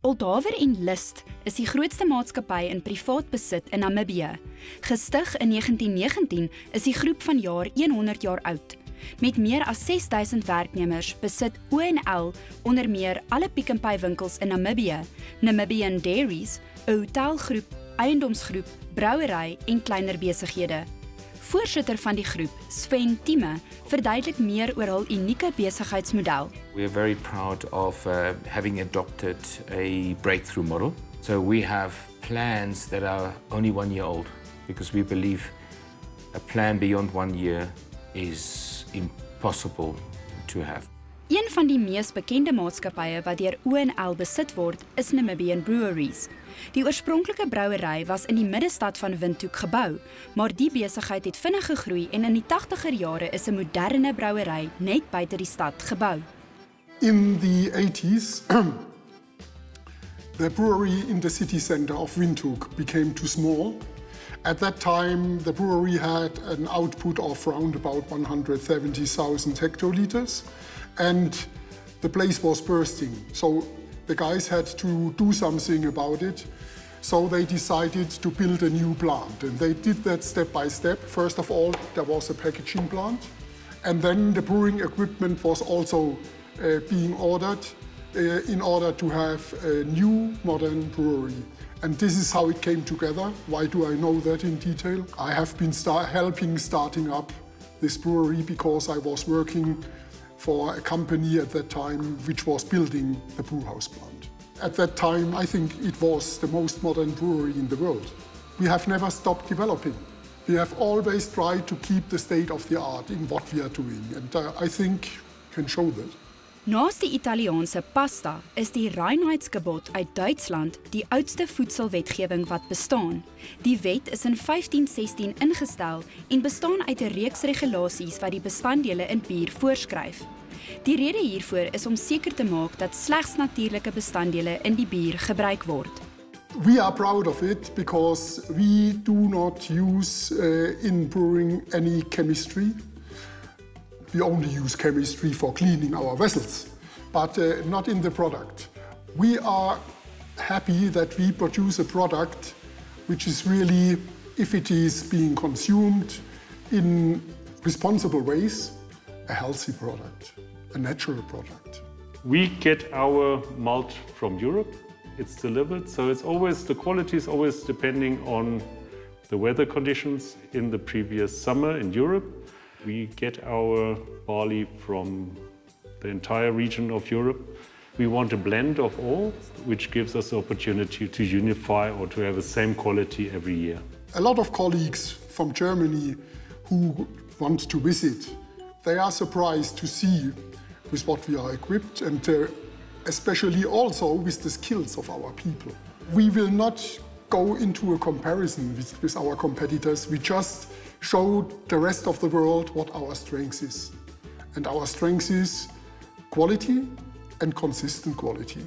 O&L en List is die grootste maatskappy in privaat besit in Namibië. Gestig in 1919 is die groep vanjaar 100 jaar oud. Met meer as 6000 werknemers besit O&L onder meer alle Pick n Pay winkels in Namibië, Namibian Dairies, 'n hotelgroep, eiendomsgroep, brouwery en kleiner besighede. Voorsitter van die groep, Sven Thieme, verduidelik meer oor hul unieke besigheidsmodel. We are very proud of having adopted a breakthrough model. So we have plans that are only 1 year old because we believe a plan beyond 1 year is impossible to have. Een van die mees bekende maatskappye wat deur O&L besit word, is Namibian Breweries. Die oorspronklike brouwery was in die middestad van Windhoek gebou, maar die besigheid het vinnig gegroei en in die 80er jare is 'n moderne brouwery net buite die stad gebou. In the 80s, the brewery in the city center of Windhoek became too small. At that time, the brewery had an output of around about 170,000 hectoliters, and the place was bursting. So the guys had to do something about it. So they decided to build a new plant, and they did that step by step. First of all, there was a packaging plant, and then the brewing equipment was also being ordered in order to have a new modern brewery. And this is how it came together. Why do I know that in detail? I have been helping starting up this brewery because I was working for a company at that time which was building the brewhouse plant. At that time, I think it was the most modern brewery in the world. We have never stopped developing. We have always tried to keep the state of the art in what we are doing, and I think we can show that. Naas die Italiaanse pasta is die Reinheitsgebot uit Duitsland die oudste voedselwetgewing wat bestaan. Die wet is in 1516 ingestel en bestaan uit 'n reeks regulasies wat die bestanddele in bier voorskryf. Die rede hiervoor is om seker te maak dat slegs natuurlike bestanddele in die bier gebruik word. We are proud of it because we do not use in brewing any chemistry. We only use chemistry for cleaning our vessels, but not in the product. We are happy that we produce a product which is really, if it is being consumed in responsible ways, a healthy product, a natural product. We get our malt from Europe. It's delivered, so the quality is always depending on the weather conditions in the previous summer in Europe. We get our barley from the entire region of Europe. We want a blend of all, which gives us the opportunity to unify or to have the same quality every year. A lot of colleagues from Germany who want to visit, they are surprised to see with what we are equipped, and especially also with the skills of our people. We will not go into a comparison with our competitors. We just show the rest of the world what our strength is. And our strength is quality and consistent quality.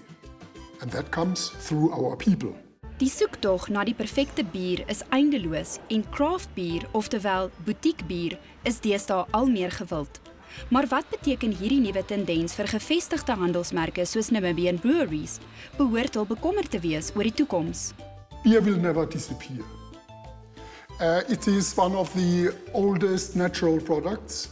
And that comes through our people. Die soektog na die perfekte bier is eindeloos en craft bier, oftewel butiekbier, is deesdae al meer gewild. Maar wat beteken hierdie nuwe tendens vir gevestigde handelsmerke soos Namibian Breweries? Behoort hul bekommerd te wees oor die toekoms? Beer will never disappear. It is one of the oldest natural products,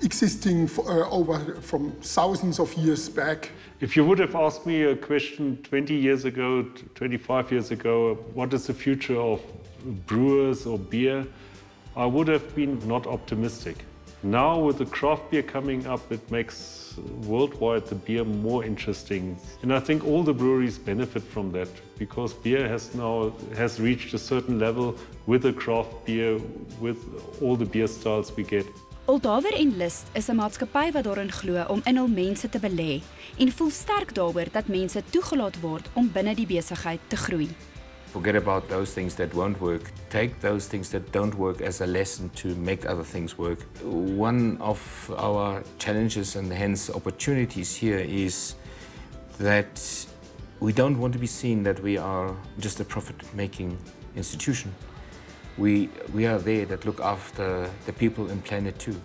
existing from thousands of years back. If you would have asked me a question 20 years ago, 25 years ago, what is the future of brewers or beer, I would have been not optimistic. Now with the craft beer coming up, it makes worldwide the beer more interesting. And I think all the breweries benefit from that because beer has reached a certain level with the craft beer, with all the beer styles we get. O&L en List is 'n maatskappy wat daarin glo om in hul mense te belê en voel sterk daaroor dat mense toegelaat word om binne die besigheid te groei. Forget about those things that won't work. Take those things that don't work as a lesson to make other things work. One of our challenges and hence opportunities here is that we don't want to be seen that we are just a profit-making institution. We are there that look after the people in Planet 2.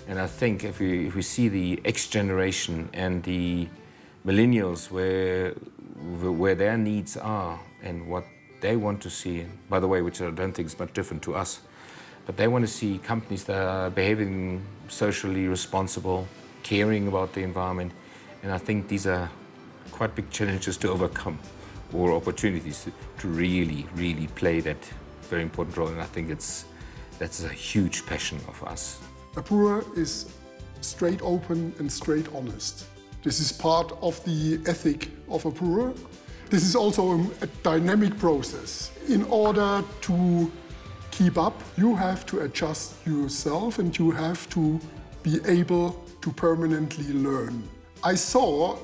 And I think if we see the X generation and the millennials where where their needs are and what they want to see, by the way, which I don't think is much different to us, but they want to see companies that are behaving socially responsible, caring about the environment, and I think these are quite big challenges to overcome, or opportunities to really, really play that very important role, and I think that's a huge passion of us. A brewer is straight open and straight honest. This is part of the ethic of a brewer. This is also a dynamic process. In order to keep up, you have to adjust yourself and you have to be able to permanently learn. I saw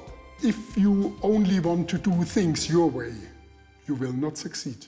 if you only want to do things your way, you will not succeed.